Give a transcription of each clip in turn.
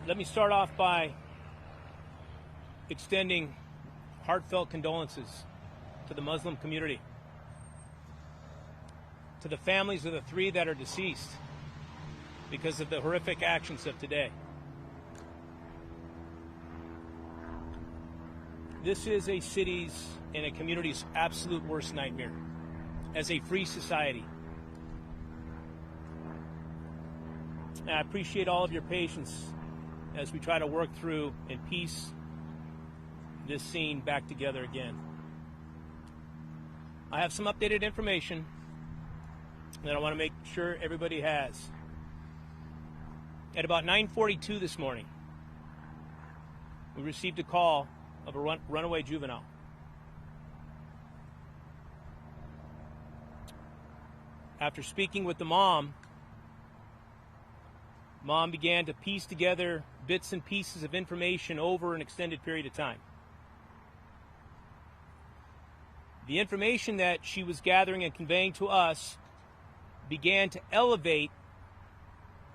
Let me start off by extending heartfelt condolences to the Muslim community, to the families of the 3 that are deceased because of the horrific actions of today. This is a city's and a community's absolute worst nightmare as a free society. And I appreciate all of your patience as we try to work through and piece this scene back together again. I have some updated information that I want to make sure everybody has. At about 9:42 this morning, we received a call of a runaway juvenile. After speaking with the mom began to piece together bits and pieces of information over an extended period of time. The information that she was gathering and conveying to us began to elevate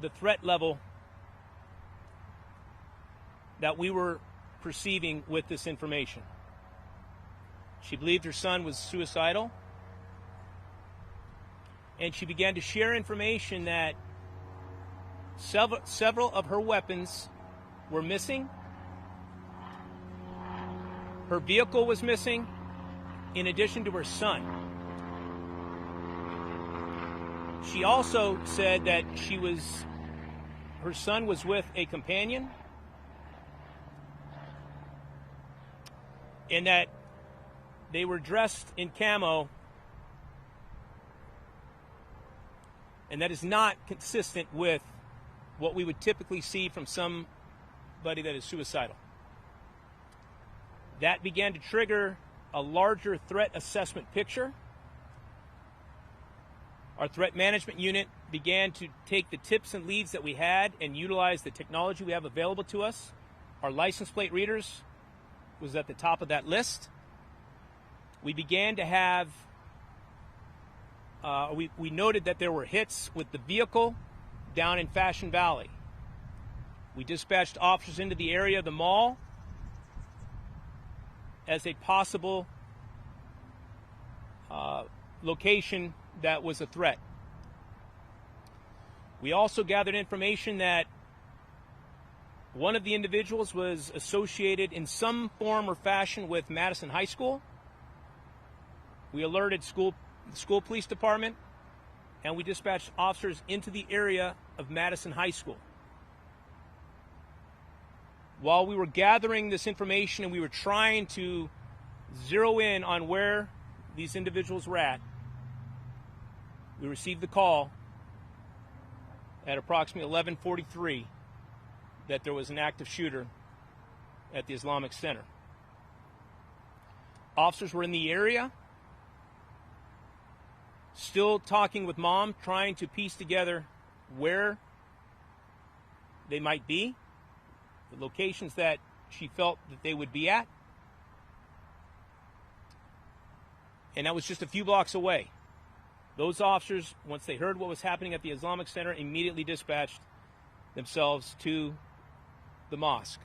the threat level that we were perceiving with this information. She believed her son was suicidal, and she began to share information that several of her weapons were missing. Her vehicle was missing, in addition to her son. She also said that her son was with a companion, and that they were dressed in camo, and that is not consistent with what we would typically see from somebody that is suicidal. That began to trigger a larger threat assessment picture. Our threat management unit began to take the tips and leads that we had and utilize the technology we have available to us. Our license plate readers was at the top of that list. We began to have, we noted that there were hits with the vehicle down in Fashion Valley. We dispatched officers into the area of the mall as a possible location that was a threat. We also gathered information that one of the individuals was associated in some form or fashion with Madison High School. We alerted the school police department, and we dispatched officers into the area of Madison High School. While we were gathering this information and we were trying to zero in on where these individuals were at, we received the call at approximately 11:43 that there was an active shooter at the Islamic Center. Officers were in the area, still talking with mom, trying to piece together where they might be, the locations that she felt that they would be at. And that was just a few blocks away. Those officers, once they heard what was happening at the Islamic Center, immediately dispatched themselves to the mosque.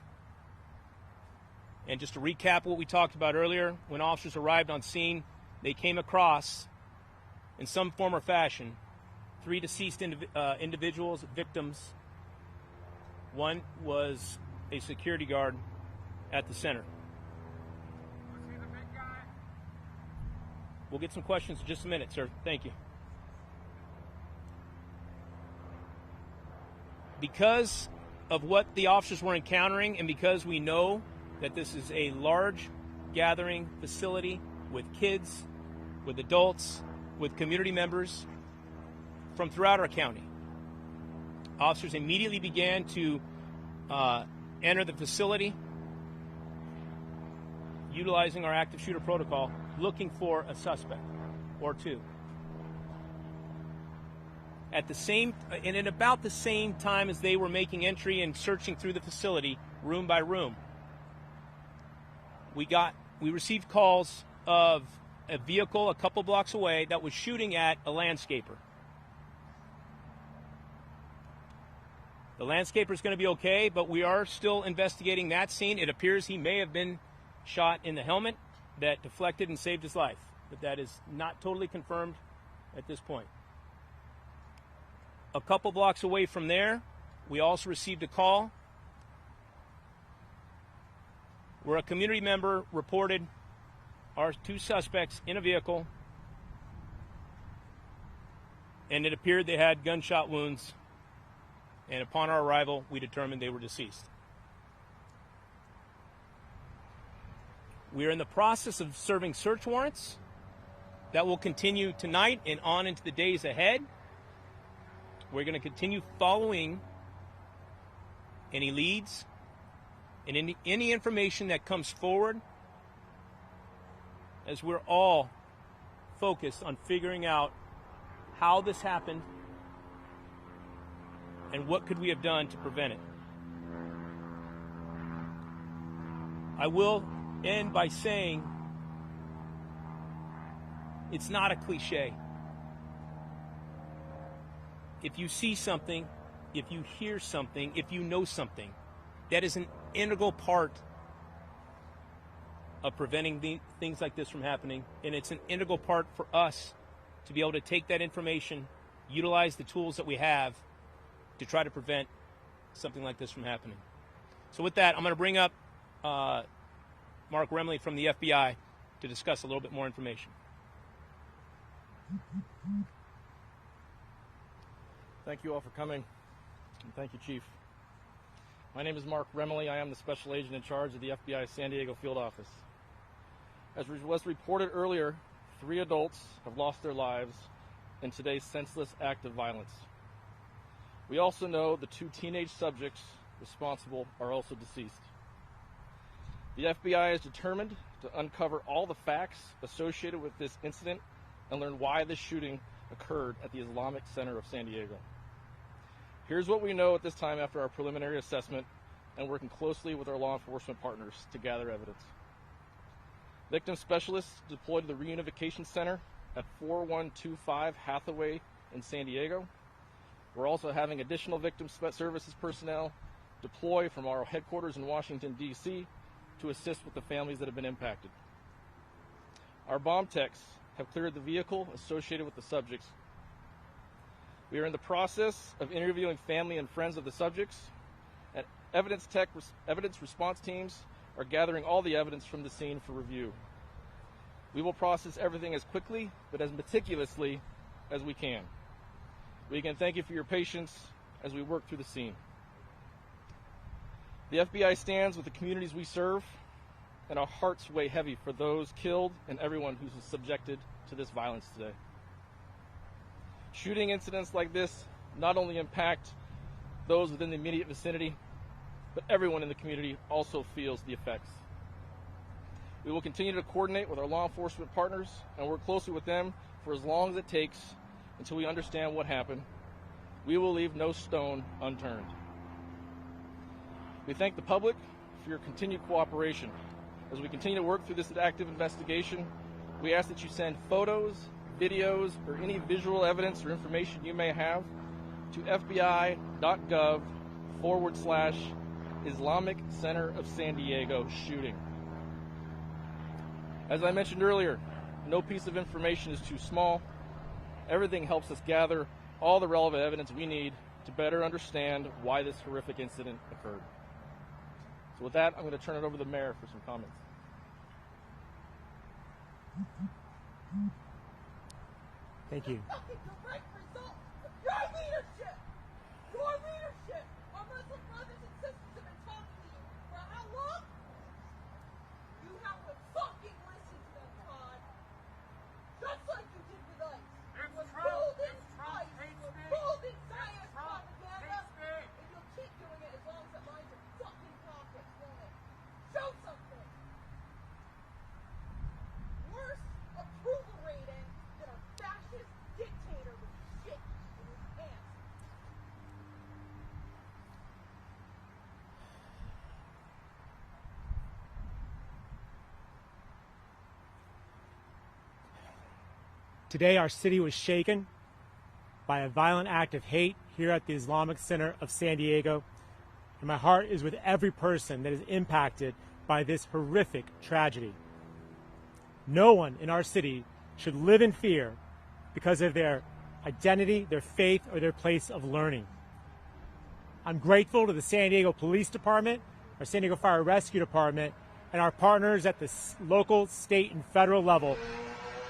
And just to recap what we talked about earlier, when officers arrived on scene, they came across, in some form or fashion, 3 deceased individuals, victims. One was a security guard at the center. Was he the big guy? We'll get some questions in just a minute, sir. Thank you. Because of what the officers were encountering, and because we know that this is a large gathering facility with kids, with adults, with community members from throughout our county, officers immediately began to enter the facility, utilizing our active shooter protocol, looking for a suspect or 2. At about the same time as they were making entry and searching through the facility, room by room, we received calls of a vehicle a couple blocks away that was shooting at a landscaper. The landscaper is going to be okay, but we are still investigating that scene. It appears he may have been shot in the helmet that deflected and saved his life, but that is not totally confirmed at this point. A couple blocks away from there, we also received a call where a community member reported our two suspects in a vehicle, and it appeared they had gunshot wounds, and upon our arrival, we determined they were deceased. We are in the process of serving search warrants. That will continue tonight and on into the days ahead. We're going to continue following any leads and any information that comes forward, as we're all focused on figuring out how this happened and what could we have done to prevent it. I will end by saying it's not a cliche. If you see something, if you hear something, if you know something, that is an integral part of preventing things like this from happening, and it's an integral part for us to be able to take that information, utilize the tools that we have to try to prevent something like this from happening. So with that, I'm going to bring up Mark Remley from the FBI to discuss a little bit more information. Thank you all for coming, and thank you, Chief. My name is Mark Remley. I am the Special Agent in charge of the FBI San Diego Field Office. As was reported earlier, 3 adults have lost their lives in today's senseless act of violence. We also know the 2 teenage subjects responsible are also deceased. The FBI is determined to uncover all the facts associated with this incident and learn why this shooting occurred at the Islamic Center of San Diego. Here's what we know at this time after our preliminary assessment and working closely with our law enforcement partners to gather evidence. Victim specialists deployed to the Reunification Center at 4125 Hathaway in San Diego. We're also having additional victim services personnel deploy from our headquarters in Washington, D.C. to assist with the families that have been impacted. Our bomb techs have cleared the vehicle associated with the subjects. We are in the process of interviewing family and friends of the subjects, and evidence response teams are gathering all the evidence from the scene for review. We will process everything as quickly but as meticulously as we can. We again thank you for your patience as we work through the scene. The FBI stands with the communities we serve, and our hearts weigh heavy for those killed and everyone who's subjected to this violence today. Shooting incidents like this not only impact those within the immediate vicinity, but everyone in the community also feels the effects. We will continue to coordinate with our law enforcement partners and work closely with them for as long as it takes until we understand what happened. We will leave no stone unturned. We thank the public for your continued cooperation. As we continue to work through this active investigation, we ask that you send photos, videos, or any visual evidence or information you may have to fbi.gov/Islamic Center of San Diego shooting. As I mentioned earlier, no piece of information is too small. Everything helps us gather all the relevant evidence we need to better understand why this horrific incident occurred. So with that, I'm going to turn it over to the mayor for some comments. Thank you. Direct result of your leadership! Your leadership! Our Muslim brothers and sisters have been talking to you for how long? You have to fucking listen to them, Todd. Just like you did with us. It's With true. golden It's true. ice, Hate with speech. golden It's science true. propaganda. Hate speech. And you'll keep doing it as long as it lines your fucking pockets, won't it? Show something. Worse approval rating than a fascist dictator with shit in his pants. Today, our city was shaken by a violent act of hate, here at the Islamic Center of San Diego, and my heart is with every person that is impacted by this horrific tragedy. No one in our city should live in fear because of their identity, their faith, or their place of learning. I'm grateful to the San Diego Police Department, our San Diego Fire Rescue Department, and our partners at the local, state, and federal level,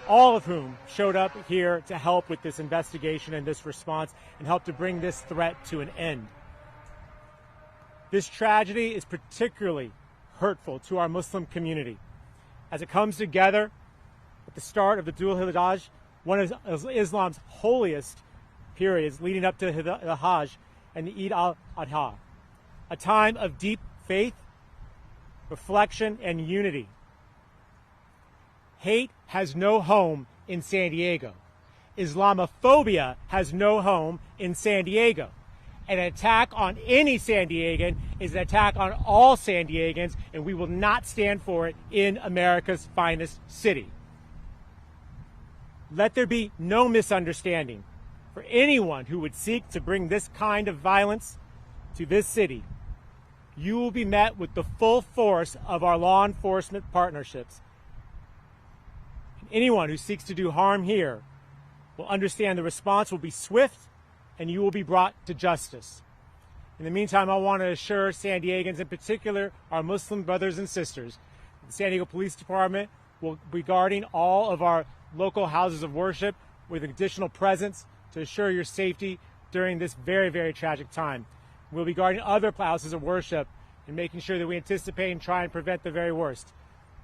all of whom showed up here to help with this investigation and this response and help to bring this threat to an end. This tragedy is particularly hurtful to our Muslim community as it comes together at the start of the Dhul Hijjah, one of Islam's holiest periods leading up to the Hajj and the Eid al-Adha, a time of deep faith, reflection, and unity. Hate has no home in San Diego. Islamophobia has no home in San Diego. An attack on any San Diegan is an attack on all San Diegans, and we will not stand for it in America's finest city. Let there be no misunderstanding. For anyone who would seek to bring this kind of violence to this city, you will be met with the full force of our law enforcement partnerships. Anyone who seeks to do harm here will understand the response will be swift and you will be brought to justice. In the meantime, I want to assure San Diegans, in particular our Muslim brothers and sisters, the San Diego Police Department will be guarding all of our local houses of worship with additional presence to assure your safety during this very, very tragic time. We'll be guarding other houses of worship and making sure that we anticipate and try and prevent the very worst.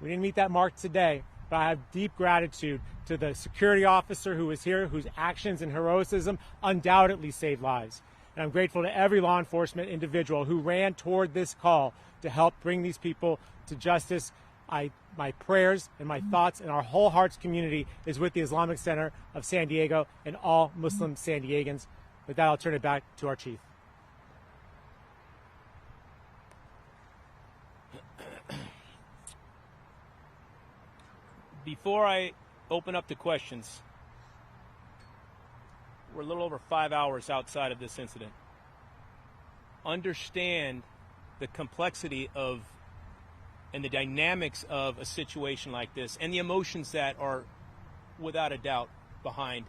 We didn't meet that mark today, but I have deep gratitude to the security officer who was here, whose actions and heroism undoubtedly saved lives. And I'm grateful to every law enforcement individual who ran toward this call to help bring these people to justice. My prayers and my thoughts and our whole hearts community is with the Islamic Center of San Diego and all Muslim San Diegans. With that, I'll turn it back to our chief. Before I open up to questions, we're a little over 5 hours outside of this incident. Understand the complexity of and the dynamics of a situation like this and the emotions that are without a doubt behind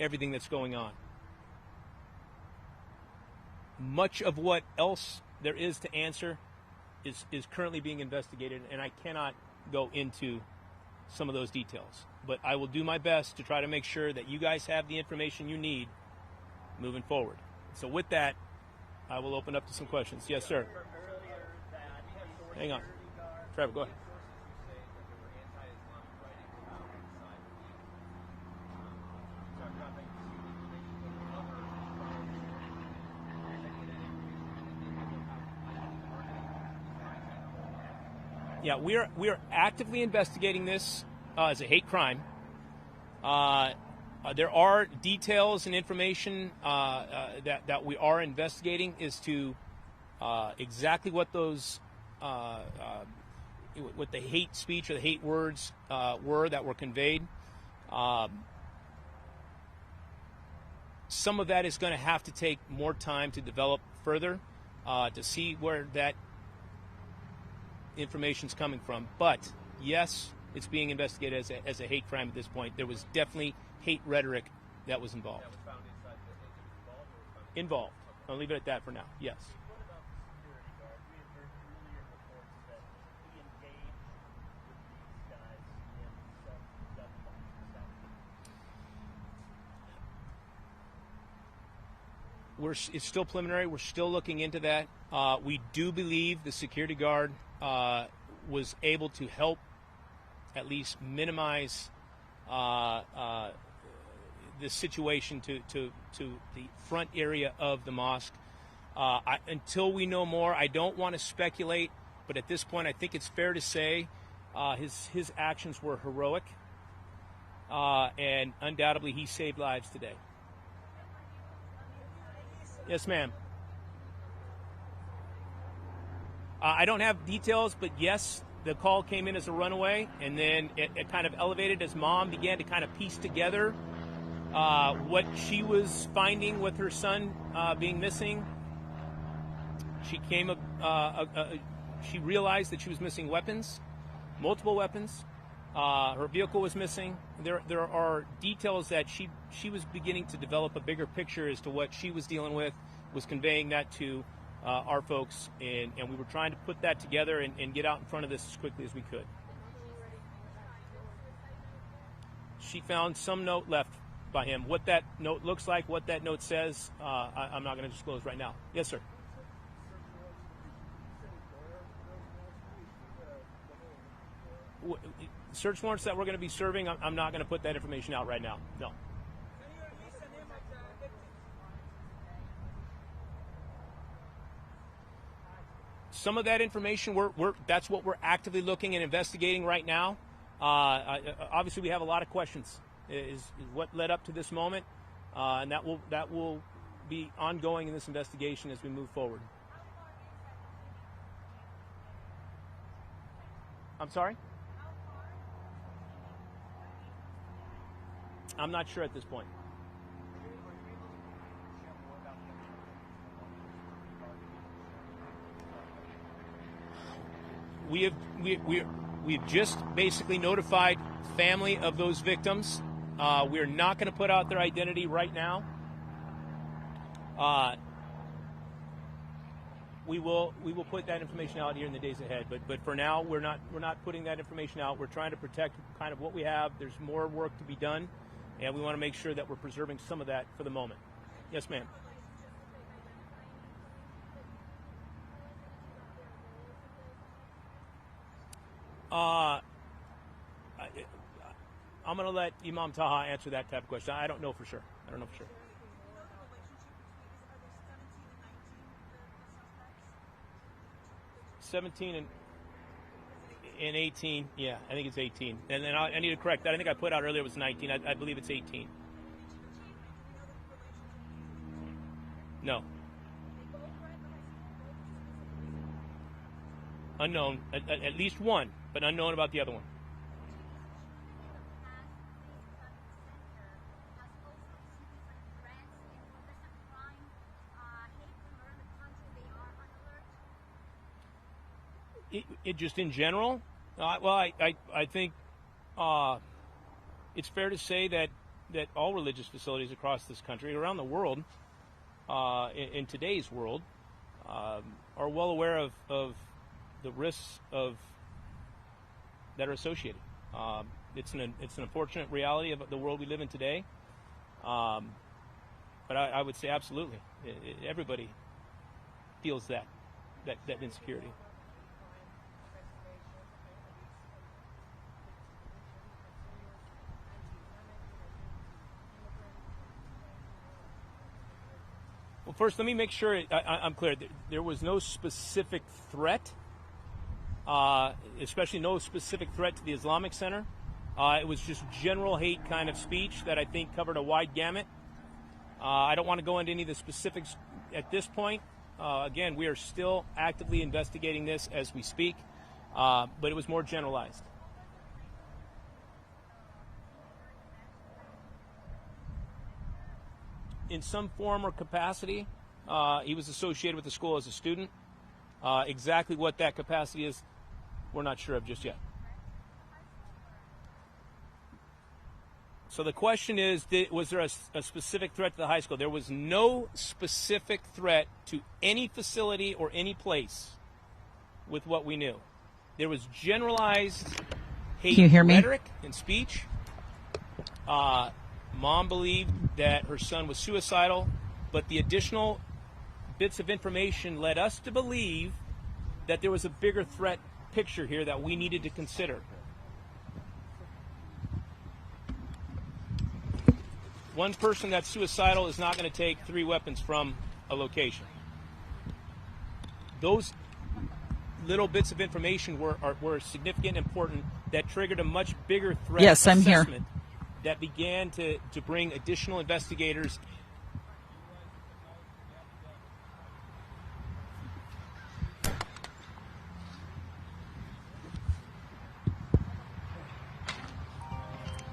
everything that's going on. Much of what else there is to answer is currently being investigated, and I cannot go into some of those details. But I will do my best to try to make sure that you guys have the information you need moving forward. So with that, I will open up to some questions. Yes, sir. Hang on. Trevor, go ahead. Yeah, we are actively investigating this as a hate crime. There are details and information that we are investigating as to exactly what those what the hate speech or the hate words were that were conveyed. Some of that is going to have to take more time to develop further to see where that information's coming from. But yes, it's being investigated as a hate crime at this point. There was definitely hate rhetoric that was involved. That was found inside the involved? Involved. I'll leave it at that for now. Yes. What about the security guard? We had heard earlier reports that he engaged with these guys in some gunfights. Is that It's still preliminary. We're still looking into that. We do believe the security guard was able to help at least minimize the situation to the front area of the mosque. Until we know more, I don't want to speculate, but at this point I think it's fair to say his actions were heroic, and undoubtedly he saved lives today. Yes, ma'am. I don't have details, but yes, the call came in as a runaway, and then it kind of elevated as mom began to kind of piece together what she was finding with her son being missing. She she realized that she was missing weapons, multiple weapons. Her vehicle was missing. There are details that she was beginning to develop a bigger picture as to what she was dealing with, was conveying that to our folks, and we were trying to put that together and get out in front of this as quickly as we could. She found some note left by him. What that note looks like, what that note says, I'm not going to disclose right now. Yes, sir. Search warrants that we're going to be serving, I'm not going to put that information out right now. No. Some of that information, that's what we're actively looking and investigating right now. Obviously, we have a lot of questions. Is what led up to this moment, and that will be ongoing in this investigation as we move forward. I'm sorry? I'm not sure at this point. We've just basically notified family of those victims. We're not going to put out their identity right now. We will put that information out here in the days ahead. But for now, we're not putting that information out. We're trying to protect kind of what we have. There's more work to be done, and we want to make sure that we're preserving some of that for the moment. Yes, ma'am. I'm going to let Imam Taha answer that type of question. I don't know for sure. 17 and 18. Yeah, I think it's 18. And then I need to correct that. I think I put out earlier it was 19. I believe it's 18. No. Unknown. At least one, but unknown about the other one. It just in general, I think it's fair to say that all religious facilities across this country, around the world, in today's world, are well aware of the risks that are associated. It's an unfortunate reality of the world we live in today. But I would say absolutely, everybody feels that insecurity. Well, first, let me make sure I'm clear. There was no specific threat, especially no specific threat to the Islamic Center. It was just general hate kind of speech that I think covered a wide gamut. I don't want to go into any of the specifics at this point. Again, we are still actively investigating this as we speak, but it was more generalized. In some form or capacity, he was associated with the school as a student. Exactly what that capacity is, we're not sure of just yet. So the question is, was there a specific threat to the high school? There was no specific threat to any facility or any place with what we knew. There was generalized hate rhetoric and speech. Mom believed that her son was suicidal, but the additional bits of information led us to believe that there was a bigger threat picture here that we needed to consider. One person that's suicidal is not going to take 3 weapons from a location. Those little bits of information were significant and important that triggered a much bigger threat assessment. I'm here. That began to bring additional investigators.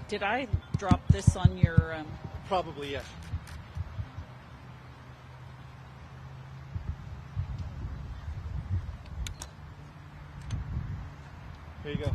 Did I drop this on your Probably, yes. Here you go.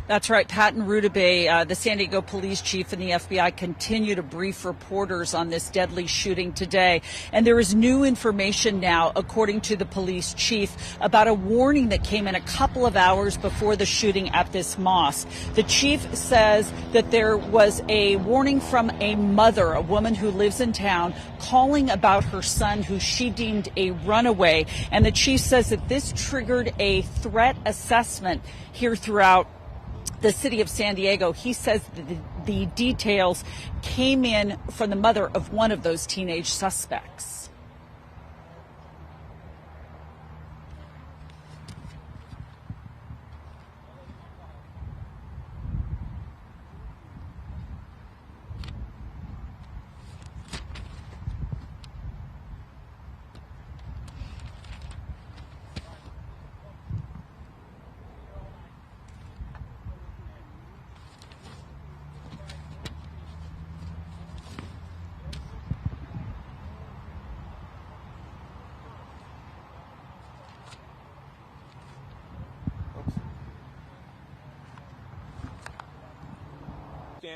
That's right. Patton Rudabeh, the San Diego police chief, and the FBI continue to brief reporters on this deadly shooting today. And there is new information now, according to the police chief, about a warning that came in a couple of hours before the shooting at this mosque. The chief says that there was a warning from a mother, a woman who lives in town, calling about her son who she deemed a runaway. And the chief says that this triggered a threat assessment here throughout the city of San Diego. He says that the details came in from the mother of one of those teenage suspects.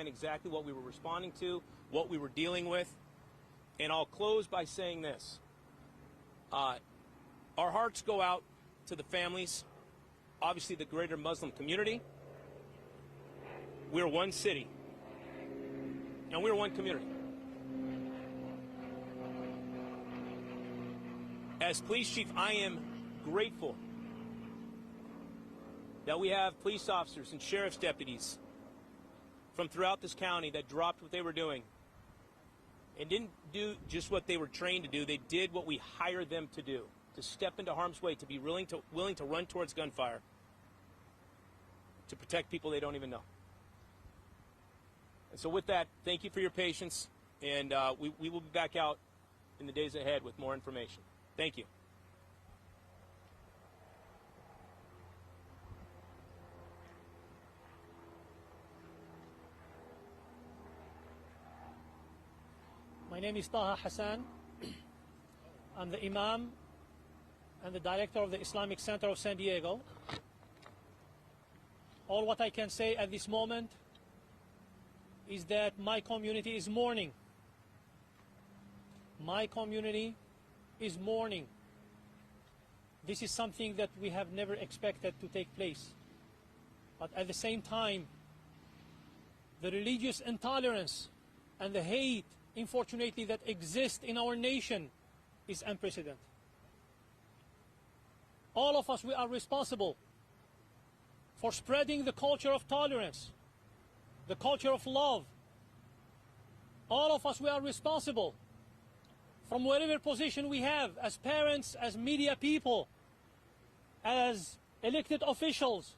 Exactly what we were responding to, what we were dealing with. And I'll close by saying this. Our hearts go out to the families, obviously the greater Muslim community. We're one city, and we're one community. As police chief, I am grateful that we have police officers and sheriff's deputies from throughout this county that dropped what they were doing and didn't do just what they were trained to do. They did what we hired them to do, to step into harm's way, to be willing to run towards gunfire, to protect people they don't even know. And so with that, thank you for your patience, and we will be back out in the days ahead with more information. Thank you. My name is Taha Hassan. I'm the Imam and the Director of the Islamic Center of San Diego. All what I can say at this moment is that my community is mourning. My community is mourning. This is something that we have never expected to take place. But at the same time, the religious intolerance and the hate, unfortunately, that exists in our nation is unprecedented. All of us, we are responsible for spreading the culture of tolerance, the culture of love. All of us, we are responsible from whatever position we have as parents, as media people, as elected officials,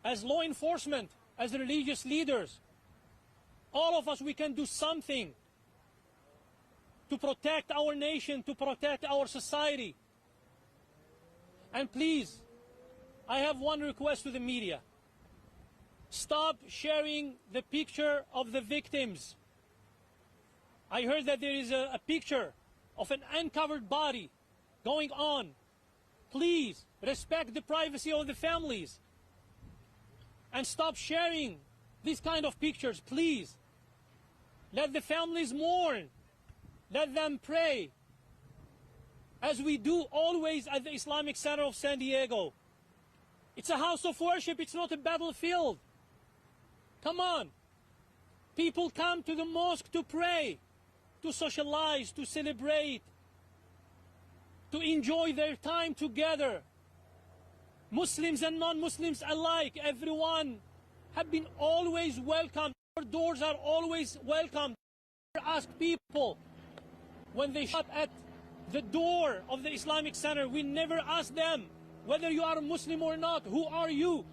as law enforcement, as religious leaders. All of us, we can do something to protect our nation, to protect our society. And please, I have one request to the media. Stop sharing the picture of the victims. I heard that there is a picture of an uncovered body going on. Please, respect the privacy of the families. And stop sharing these kind of pictures, please. Let the families mourn. Let them pray, as we do always at the Islamic Center of San Diego. It's a house of worship, it's not a battlefield. Come on. People come to the mosque to pray, to socialize, to celebrate, to enjoy their time together. Muslims and non-Muslims alike, everyone have been always welcome. Our doors are always welcome. Ask people, when they shop at the door of the Islamic Center, we never ask them whether you are a Muslim or not. Who are you?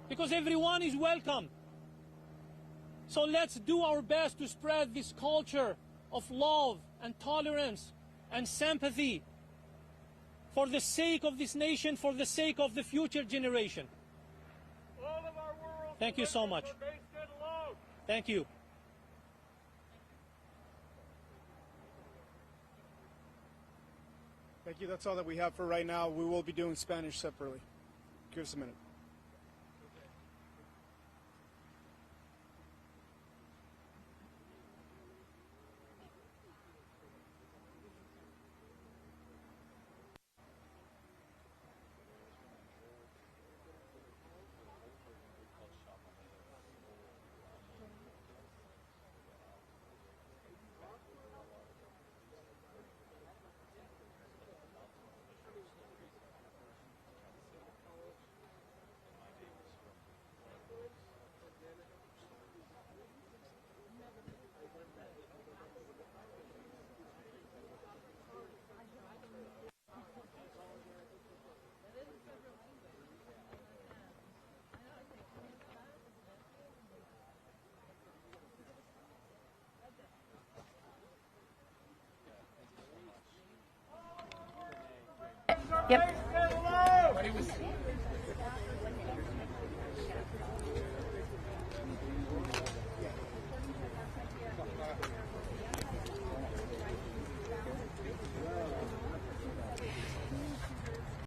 because everyone is welcome. So let's do our best to spread this culture of love and tolerance and sympathy for the sake of this nation, for the sake of the future generation. All of our world. Thank you so much. Thank you. Thank you. That's all that we have for right now. We will be doing Spanish separately. Give us a minute. Yep.